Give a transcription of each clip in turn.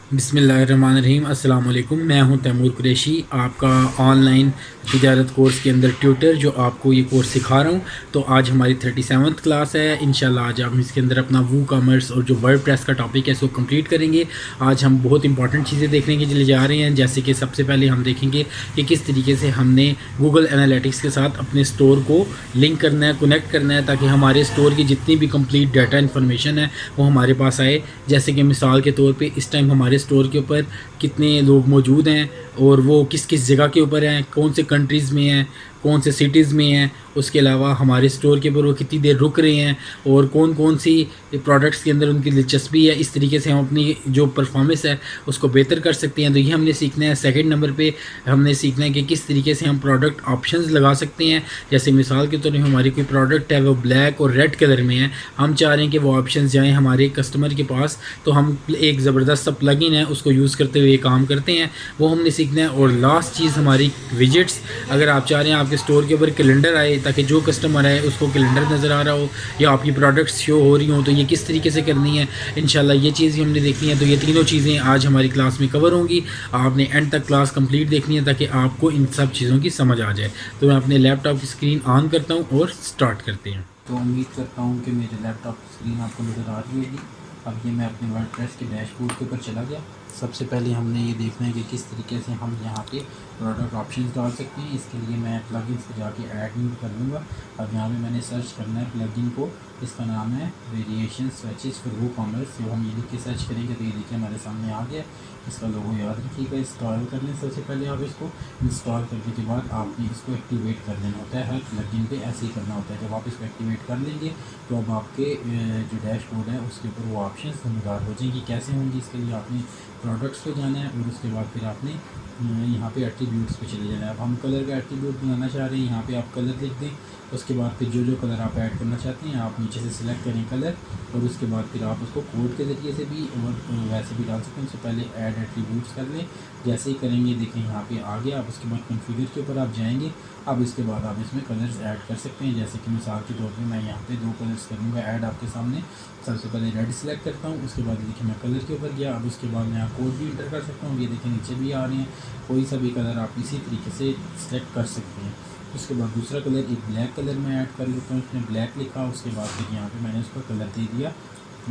बिस्मिल्लाहिर्रहमानिर्रहीम। अस्सलाम वालेकुम। मैं हूं तैमूर कुरैशी, आपका ऑनलाइन तिजारत कोर्स के अंदर ट्यूटर जो आपको ये कोर्स सिखा रहा हूं। तो आज हमारी 37th क्लास है। इंशाल्लाह आज हम इसके अंदर अपना वू कॉमर्स और जो वर्डप्रेस का टॉपिक है इसको कंप्लीट करेंगे। आज हम बहुत इंपॉर्टेंट चीज़ें देखने के लिए जा रहे हैं, जैसे कि सबसे पहले हम देखेंगे कि किस तरीके से हमने गूगल एनालिटिक्स के साथ अपने स्टोर को लिंक करना है, कनेक्ट करना है, ताकि हमारे स्टोर की जितनी भी कंप्लीट डाटा इन्फॉर्मेशन है वो हमारे पास आए। जैसे कि मिसाल के तौर पे इस टाइम हमारे स्टोर के ऊपर कितने लोग मौजूद हैं और वो किस किस जगह के ऊपर हैं, कौन से कंट्रीज़ में हैं, कौन से सिटीज़ में हैं। उसके अलावा हमारे स्टोर के ऊपर वो कितनी देर रुक रहे हैं और कौन कौन सी प्रोडक्ट्स के अंदर उनकी दिलचस्पी है। इस तरीके से हम अपनी जो परफॉर्मेंस है उसको बेहतर कर सकते हैं। तो ये हमने सीखना है। सेकंड नंबर पे हमने सीखना है कि किस तरीके से हम प्रोडक्ट ऑप्शंस लगा सकते हैं। जैसे मिसाल के तौर पर हमारी कोई प्रोडक्ट है वो ब्लैक और रेड कलर में है, हम चाह रहे हैं कि वो ऑप्शंस जाएँ हमारे कस्टमर के पास, तो हम एक ज़बरदस्त सा प्लगइन है उसको यूज़ करते हुए काम करते हैं, वो हमने सीखना है। और लास्ट चीज़ हमारी विजिट्स। अगर आप चाह रहे हैं आपके स्टोर के ऊपर कैलेंडर आए ताकि जो कस्टमर आए उसको कैलेंडर नज़र आ रहा हो या आपकी प्रोडक्ट्स शो हो रही हो, तो ये किस तरीके से करनी है इंशाल्लाह ये चीज़ भी हमने देखनी है। तो ये तीनों चीज़ें आज हमारी क्लास में कवर होंगी। आपने एंड तक क्लास कंप्लीट देखनी है ताकि आपको इन सब चीज़ों की समझ आ जाए। तो मैं अपने लैपटॉप की स्क्रीन ऑन करता हूँ और स्टार्ट करते हैं। तो उम्मीद करता हूँ कि मेरे लैपटॉप की स्क्रीन आपको नज़र आ रही होगी। अब ये मैं अपने वर्डप्रेस के डैशबोर्ड के ऊपर चला गया। सबसे पहले हमने ये देखना है कि किस तरीके से हम यहाँ पे प्रोडक्ट ऑप्शंस डाल सकते हैं। इसके लिए मैं प्लगइन्स पे जाके ऐड न्यू कर लूँगा। अब यहाँ पे मैंने सर्च करना है प्लगइन को, इसका नाम है variation switches for WooCommerce. जो हम ये लिख के सर्च करेंगे तो ये देखिए हमारे सामने आ गया। इसका लोगो याद रखिएगा। इंस्टॉल कर लें सबसे पहले आप इसको। इंस्टॉल करने के बाद आपने इसको एक्टिवेट कर देना होता है। हर प्लगइन पे ऐसे ही करना होता है। जब आप इसको एक्टिवेट कर लेंगे तो अब आपके जो डैशबोर्ड है उसके ऊपर वो ऑप्शंस नमदार हो जाएंगी। कैसे होंगी, इसके लिए आपने प्रोडक्ट्स पे जाना है और उसके बाद फिर आपने यहाँ पे एट्रीब्यूट्स पे चले जाना है। अब हम कलर का एट्रीब्यूट बनाना चाह रहे हैं, यहाँ पे आप कलर लिख दें। उसके बाद फिर जो जो कलर आप ऐड करना चाहते हैं आप नीचे से सिलेक्ट करें कलर, और उसके बाद फिर आप उसको कोड के ज़रिए से भी और वैसे भी डाल सकते हैं। उससे पहले ऐड एट्रीब्यूट्स कर लें। जैसे ही करेंगे देखें यहाँ पे आ गया। अब उसके बाद कॉन्फ़िगर के ऊपर आप जाएंगे। अब इसके बाद आप इसमें कलर्स ऐड कर सकते हैं। जैसे कि मिसाल के तौर पे मैं यहाँ पे 2 कलर्स करूँगा ऐड आपके सामने। सबसे पहले रेड सेलेक्ट करता हूँ, उसके बाद देखिए मैं कलर के ऊपर गया। अब उसके बाद मैं यहाँ कोड भी इंटर कर सकता हूँ। ये देखिए नीचे भी आ रहे हैं। कोई सा भी कलर आप इसी तरीके से सेलेक्ट कर सकते हैं। उसके बाद दूसरा कलर एक ब्लैक कलर में ऐड कर लेता हूँ। इसमें ब्लैक लिखा, उसके बाद फिर यहाँ पे मैंने उसका कलर दे दिया।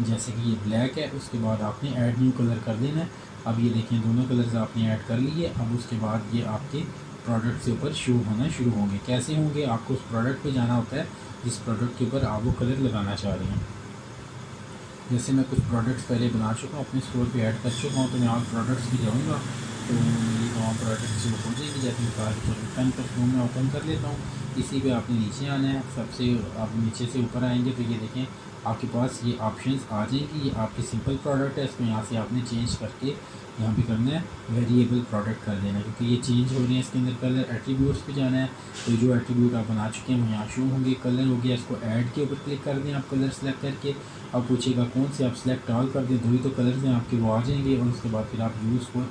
जैसे कि ये ब्लैक है, उसके बाद आपने ऐड न्यू कलर कर देना है। अब ये देखें दोनों कलर्स आपने ऐड कर लिए। अब उसके बाद ये आपके प्रोडक्ट के ऊपर शो होना शुरू होंगे। कैसे होंगे, आपको उस प्रोडक्ट पे जाना होता है जिस प्रोडक्ट के ऊपर आप वो कलर लगाना चाह रहे हैं। जैसे मैं कुछ प्रोडक्ट्स पहले बना चुका हूँ, अपने स्टोर पे ऐड कर चुका हूँ, तो मैं आप प्रोडक्ट्स भी जाऊँगा तो मेरी तमाम प्रोडक्ट्स वो हो जाएगी। जैसे मिसाल के तौर पर पेन का फ्लू मैं ओपन कर लेता हूँ। इसी पे आपने नीचे आना है। सबसे आप नीचे से ऊपर आएंगे तो ये देखें आपके पास ये ऑप्शंस आ जाएंगी। ये आपकी सिंपल प्रोडक्ट है, इसको यहाँ से आपने चेंज करके यहाँ पे करना है वेरिएबल प्रोडक्ट कर देना है, क्योंकि ये चेंज हो रहे हैं। इसके अंदर कलर एट्रीब्यूट्स पे जाना है। तो जो एट्रीब्यूट आप बना चुके हैं वो यहाँ शो होंगे। कलर हो गया, इसको ऐड के ऊपर क्लिक कर दें आप कलर सेलेक्ट करके। अब पूछेगा कौन से, आप सेलेक्ट ऑल कर दें। 2 ही तो कलर्स हैं आपके, वो आ जाएंगे। और उसके बाद फिर आप यूज़ को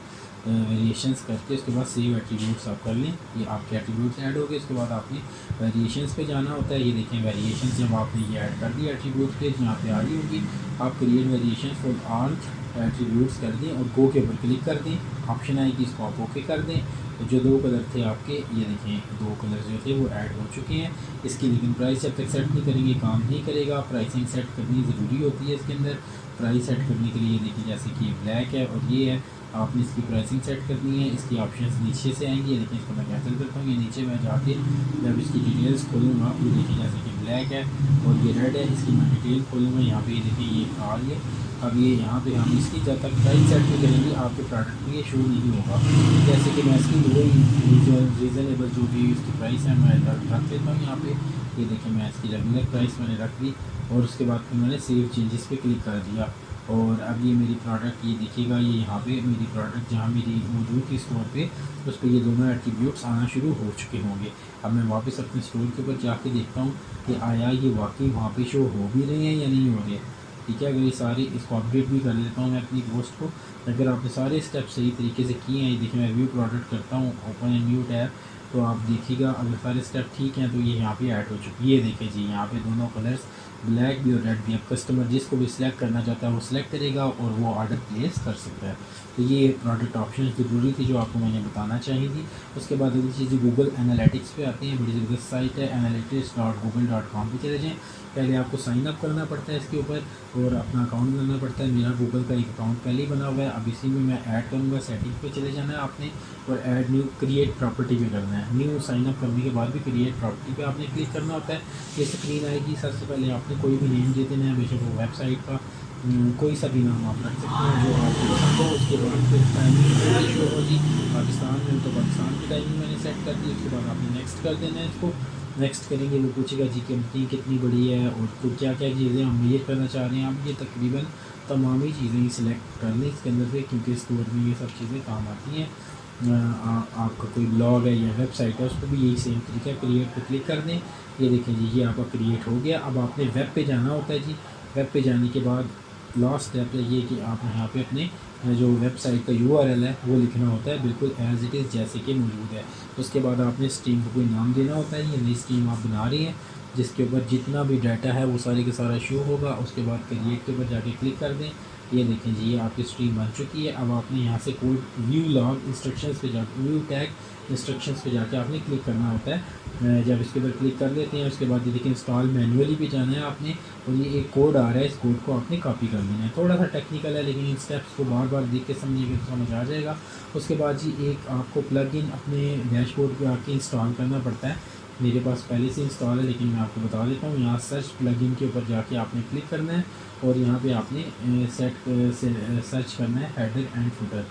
वेरिएशंस करके उसके बाद सेव एट्रीब्यूट्स आप कर लें। ये आपके एट्रीब्यूट्स ऐड हो गए। उसके बाद आपने वेरिएशंस पे जाना होता है। ये देखें वेरिएशंस जब आपने ये ऐड कर दिया एट्रीब्यूट्स पे, यहाँ पे आ रही होगी। आप create variations for all attributes कर दें और गो के ऊपर क्लिक कर दें। ऑप्शन आएगी, इसको आप ओके कर दें। तो जो 2 कलर थे आपके, ये देखें 2 कलर जो थे वो ऐड हो चुके हैं। इसकी लेकिन प्राइस जब तक सेट नहीं करेंगे काम नहीं करेगा। प्राइसिंग सेट करनी ज़रूरी होती है इसके अंदर। प्राइस सेट करने के लिए देखिए जैसे कि ये ब्लैक है और ये है, आपने इसकी प्राइसिंग सेट करनी है। इसकी ऑप्शंस नीचे से आएंगी। लेकिन इसको मैं कैंसिल करता हूँ। ये नीचे मैं जाके जब इसकी डिटेल्स खोलूँगा ये देखिए जैसे कि ब्लैक है और ये रेड है। इसकी मैं डिटेल खोलूँगा, यहाँ पे ये देखिए ये आ रही है। अब ये यहाँ पे हम इसकी जब तक प्राइस सेट नहीं करेंगे आपके प्रोडक्ट में ये शो नहीं होगा। जैसे कि मैं इसकी वही रीज़नेबल जो भी इसकी प्राइस है मैं रख देता हूँ यहाँ पे। ये देखिए मैं इसकी रेगुलर प्राइस मैंने रख दी और उसके बाद फिर मैंने सेव चेंजेस पे क्लिक कर दिया। और अब ये मेरी प्रोडक्ट ये देखिएगा, ये यहाँ पे मेरी प्रोडक्ट जहाँ मेरी मौजूद थी स्टोर पे उस पर ये दोनों एट्रीब्यूट्स आना शुरू हो चुके होंगे। अब मैं वापस अपने स्टोर के ऊपर जाके देखता हूँ कि आया ये वाकई वहाँ पे शो हो भी रहे हैं या नहीं हो रहे। ठीक है, अगर ये सारे इसको अपडेट भी कर लेता हूँ मैं अपनी पोस्ट को। अगर आपने सारे स्टेप सही तरीके से किए हैं, ये देखिए मैं व्यू प्रोडक्ट करता हूँ, ओपन ए न्यू टैब, तो आप देखिएगा अगर सारे स्टेप ठीक हैं तो ये यहाँ पे ऐड हो चुकी है। ये देखिए जी यहाँ पे दोनों कलर्स ब्लैक भी और रेड भी। अब कस्टमर जिसको भी सिलेक्ट करना चाहता है वो सिलेक्ट करेगा और वो ऑर्डर प्लेस कर सकता है। तो ये प्रोडक्ट ऑप्शन ज़रूरी थी जो आपको मैंने बताना चाहिए थी। उसके बाद अगली चीज़ गूगल एनालिटिक्स पे आती है, बड़ी ज़बरदस्त साइट है analytics.google.com पे चले जाएँ। पहले आपको साइन अप करना पड़ता है इसके ऊपर और अपना अकाउंट बनाना पड़ता है। मेरा गूगल का एक अकाउंट पहले ही बना हुआ है, अब इसी में मैं ऐड करूँगा। सेटिंग पे चले जाना है आपने और ऐड न्यू क्रिएट प्रॉपर्टी पे करना है। न्यू साइन अप करने के बाद भी क्रिएट प्रॉपर्टी पे आपने क्लिक करना होता है। ये स्क्रीन आएगी। सबसे पहले आपने कोई भी नेम दे देना है, बेशक वो वेबसाइट का कोई सा भी नाम आप रख सकते हैं जो आपको पसंद हो। उसके बाद फिर टाइमिंग शो होगी, पाकिस्तान में तो पाकिस्तान की टाइमिंग मैंने सेट कर दी। उसके बाद आपने नेक्स्ट कर देना है इसको। नेक्स्ट करेंगे वो पूछेगा जी कंपनी कितनी बड़ी है और कुछ क्या क्या चीज़ें हम मेजर करना चाह रहे हैं। आप ये तकरीबन तमाम ही चीज़ें ही सिलेक्ट कर लें इसके अंदर से, क्योंकि स्टोर में ये सब चीज़ें काम आती हैं। आपका कोई ब्लॉग है या वेबसाइट है उसको भी यही सेम तरीका है, क्रिएट पे क्लिक कर दें। ये देखें जी ये आपका क्रिएट हो गया। अब आपने वेब पे जाना होता है जी। वेब पे जाने के बाद लास्ट स्टेप है ये कि आप यहाँ पे अपने जो वेबसाइट का URL है वो लिखना होता है बिल्कुल एज इट इज़ जैसे कि मौजूद है। उसके बाद आपने स्ट्रीम को कोई नाम देना होता है। ये नई स्ट्रीम आप बना रही हैं जिसके ऊपर जितना भी डाटा है वो सारे के सारा शो होगा। उसके बाद क्रिएट के ऊपर जाके क्लिक कर दें। ये देखें जी ये आपकी स्ट्रीम बन चुकी है। अब आपने यहाँ से कोड व्यू लॉग इंस्ट्रक्शंस पे जाकर व्यू टैग इंस्ट्रक्शंस पे जाके आपने क्लिक करना होता है। जब इसके ऊपर क्लिक कर लेते हैं उसके बाद ये देखिए इंस्टॉल मैनुअली भी जाना है आपने और ये एक कोड आ रहा है, इस कोड को आपने कॉपी कर लेना है। थोड़ा सा टेक्निकल है लेकिन इन स्टेप्स को बार बार देख के समझिएगा तो समझ आ जाएगा। उसके बाद जी एक आपको प्लगइन अपने डैशबोर्ड पे आके इंस्टॉल करना पड़ता है। मेरे पास पहले से इंस्टॉल है लेकिन मैं आपको बता देता हूँ। यहाँ सर्च प्लगइन के ऊपर जाके आपने क्लिक करना है और यहाँ पे आपने सर्च करना है header and footer.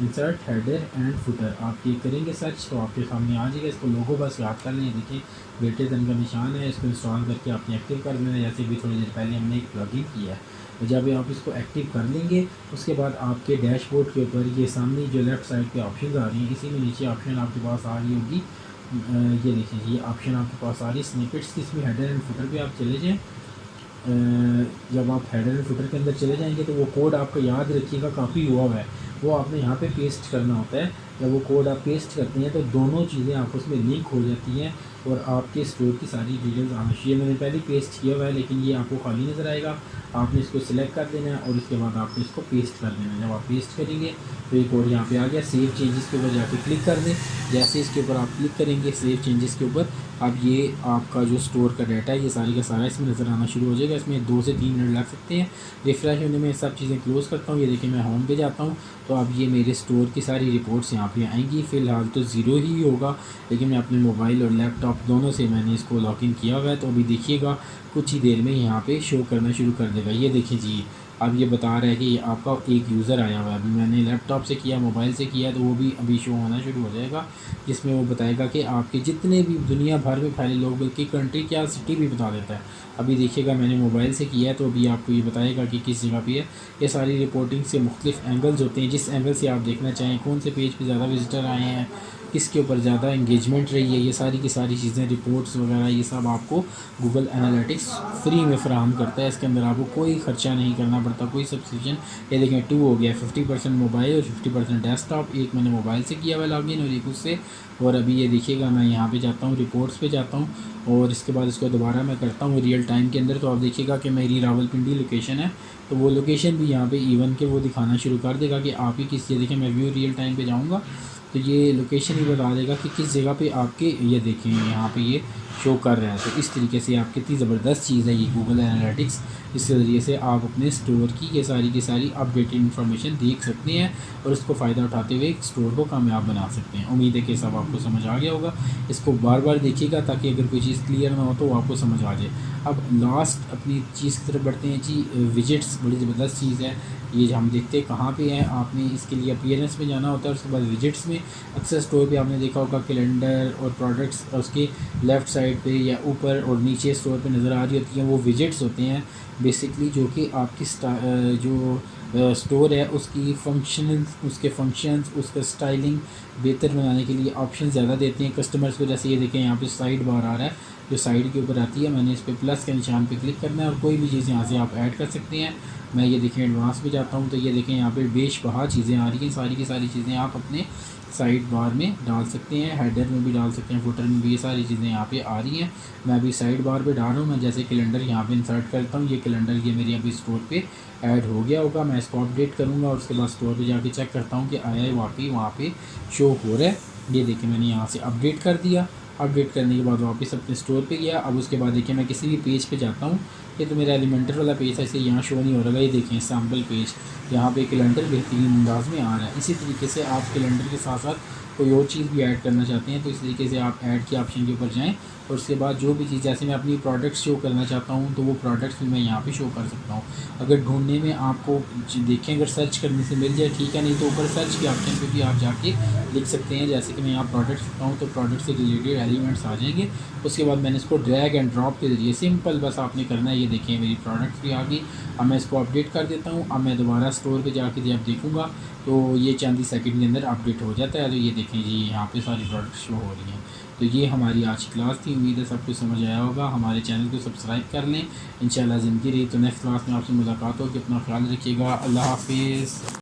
Insert header and footer आप ये करेंगे सर्च तो आपके सामने आ जाएगा। इसको लोगो बस याद कर लें, देखिए बेटे तन का निशान है। इसको इंस्टॉल करके आपने एक्टिव कर लेना है जैसे भी थोड़ी देर पहले हमने एक प्लगइन किया है। तो जब आप इसको एक्टिव कर लेंगे उसके बाद आपके डैशबोर्ड के ऊपर ये सामने जो लेफ़्ट साइड पे ऑप्शन आ रही हैं इसी में नीचे ऑप्शन आपके पास आ रही होगी। ये देखिए ये ऑप्शन आपके पास आ रही है स्निपेट्स की। इसमें हेडर एंड फुटर पे आप चले जाएँ। जब आप हेडर एंड फुटर के अंदर चले जाएंगे तो वो कोड आपका याद रखिएगा काफ़ी हुआ है वो आपने यहाँ पे पेस्ट करना होता है। जब वो कोड आप पेस्ट करते हैं तो दोनों चीज़ें आपस में लिंक हो जाती हैं और आपके स्टोर की सारी डिटेल्स आना चाहिए। मैंने पहले पेस्ट किया हुआ है लेकिन ये आपको खाली नज़र आएगा। आपने इसको सिलेक्ट कर देना है और उसके बाद आपने इसको पेस्ट कर देना है। जब आप पेस्ट करेंगे तो ये कोड यहाँ पे आ गया। सेव चेंजेस के ऊपर जाके क्लिक कर दें। जैसे इसके ऊपर आप क्लिक करेंगे सेव चेंजेस के ऊपर, अब ये आपका जो स्टोर का डाटा है ये सारी का सारा इसमें नज़र आना शुरू हो जाएगा। इसमें 2 से 3 मिनट लग सकते हैं। रिफ्रेश होने में सब चीज़ें क्लोज़ करता हूँ। ये देखिए मैं होम पे जाता हूँ तो अब ये मेरे स्टोर की सारी रिपोर्ट्स यहाँ पे आएंगी। फ़िलहाल तो ज़ीरो ही होगा लेकिन मैं अपने मोबाइल और लैपटॉप दोनों से मैंने इसको लॉगिन किया हुआ है। तो अभी देखिएगा कुछ ही देर में यहाँ पे शो करना शुरू कर देगा। ये देखिए जी अब ये बता रहा है कि आपका एक यूज़र आया हुआ है। अभी मैंने लैपटॉप से किया, मोबाइल से किया तो वो भी अभी शो होना शुरू हो जाएगा जिसमें वो बताएगा कि आपके जितने भी दुनिया भर में फैले लोग, बल्कि कंट्री क्या सिटी भी बता देता है। अभी देखिएगा मैंने मोबाइल से किया है तो अभी आपको ये बताएगा कि किस जगह पे है। ये सारी रिपोर्टिंग से मुख्तलिफ एंगल्स होते हैं, जिस एंगल से आप देखना चाहें, कौन से पेज पे ज़्यादा विजिटर आए हैं, किसके ऊपर ज़्यादा इंगेजमेंट रही है, ये सारी की सारी चीज़ें रिपोर्ट्स वगैरह ये सब आपको गूगल एनालिटिक्स फ्री में फ़राहम करता है। इसके अंदर आपको कोई ख़र्चा नहीं करना पड़ता, कोई सब्सक्रिप्शन। ये देखें 2 हो गया, 50% मोबाइल और 50% डेस्कटॉप। एक मैंने मोबाइल से किया हुआ लॉगिन और एक उससे। और अभी ये देखिएगा मैं यहाँ पे जाता हूँ, रिपोर्ट्स पे जाता हूँ और इसके बाद इसको दोबारा मैं करता हूँ रियल टाइम के अंदर। तो आप देखिएगा कि मेरी रावलपिंडी लोकेशन है तो वो लोकेशन भी यहाँ पे इवन के वो दिखाना शुरू कर देगा कि आप ही किस, ये देखें मैं व्यू रियल टाइम पे जाऊँगा तो ये लोकेशन ही बता देगा कि किस जगह पे आपके, ये देखें यहाँ पे ये शो कर रहा है। तो इस तरीके से आप कितनी ज़बरदस्त चीज़ है ये गूगल एनालिटिक्स। इसके ज़रिए से आप अपने स्टोर की सारी अपडेटेड इन्फॉर्मेशन देख सकते हैं और उसको फ़ायदा उठाते हुए एक स्टोर को कामयाब बना सकते हैं। उम्मीद है कि सब आपको समझ आ गया होगा। इसको बार बार देखिएगा ताकि अगर कोई चीज़ क्लियर ना हो तो आपको समझ आ जाए। अब लास्ट अपनी चीज़ की तरफ बढ़ते हैं जी। विजिट्स बड़ी ज़बरदस्त चीज़ है ये, हम देखते हैं कहाँ पे हैं। आपने इसके लिए अपीयरेंस में जाना होता है, उसके बाद विजिट्स में अक्सर स्टोर पे आपने देखा होगा कैलेंडर और प्रोडक्ट्स और उसके लेफ़्ट साइड पे या ऊपर और नीचे स्टोर पे नज़र आ रही होती हैं, वो विजिट्स होते हैं बेसिकली, जो कि आपकी जो स्टोर है उसकी उसके फंक्शंस उसका स्टाइलिंग बेहतर बनाने के लिए ऑप्शन ज़्यादा देते हैं कस्टमर्स को। जैसे ये देखें यहाँ पे साइड बार आ रहा है, जो साइड के ऊपर आती है, मैंने इस पर प्लस के निशान पे क्लिक करना है और कोई भी चीज़ यहाँ से आप ऐड कर सकते हैं। मैं ये देखें एडवांस पे जाता हूँ तो ये देखें यहाँ पे बेशबहा चीज़ें आ रही हैं, सारी की सारी चीज़ें आप अपने साइड बार में डाल सकते हैं, हेडर में भी डाल सकते हैं, फुटर में भी, ये सारी चीज़ें यहाँ पे आ रही हैं। मैं अभी साइड बार पे डाल रहा हूँ। मैं जैसे कैलेंडर यहाँ पे इंसर्ट करता हूँ, ये कैलेंडर ये मेरे अभी स्टोर पे ऐड हो गया होगा। मैं इसको अपडेट करूँगा और उसके बाद स्टोर पे जाके चेक करता हूँ कि आया है वाकई वहाँ पे शो हो रहा है। ये देखिए मैंने यहाँ से अपडेट कर दिया। अपडेट करने के बाद वापस अपने स्टोर पे गया। अब उसके बाद देखिए मैं किसी भी पेज पे जाता हूँ, ये तो मेरा एलिमेंटर वाला पेज है, इसे यहाँ शो नहीं हो रहा है। ये देखें सैम्पल पेज, यहाँ पे कैलेंडर बेहतरीन अंदाज में आ रहा है। इसी तरीके से आप कैलेंडर के साथ साथ कोई और चीज़ भी ऐड करना चाहते हैं तो इस तरीके से आप ऐड के ऑप्शन के ऊपर जाएँ और उसके बाद जो भी चीज़, जैसे मैं अपनी प्रोडक्ट्स शो करना चाहता हूँ तो वो प्रोडक्ट्स भी मैं यहाँ पे शो कर सकता हूँ। अगर ढूंढने में आपको देखें, अगर सर्च करने से मिल जाए ठीक है, नहीं तो ऊपर सर्च के ऑप्शन पे भी आप जाके लिख सकते हैं। जैसे कि मैं यहाँ प्रोडक्ट्स लिखता हूँ तो प्रोडक्ट से रिलेटेड एलिमेंट्स आ जाएंगे। उसके बाद मैंने इसको ड्रैग एंड ड्रॉप के ज़रिए सिंपल बस आपने करना है। ये देखें मेरी प्रोडक्ट्स भी आ गई। अब मैं इसको अपडेट कर देता हूँ। अब मैं दोबारा स्टोर पे जाके जब देखूँगा तो ये चंद ही सेकंड के अंदर अपडेट हो जाता है। तो ये देखें जी यहाँ पे सारी प्रोडक्ट्स शो हो रही हैं। तो ये हमारी आज की क्लास थी। उम्मीद है सब कुछ समझ आया होगा। हमारे चैनल को सब्सक्राइब कर लें। इंशाल्लाह ज़िंदगी रही तो नेक्स्ट क्लास में आपसे मुलाकात होगी। अपना ख्याल रखिएगा। अल्लाह हाफिज़।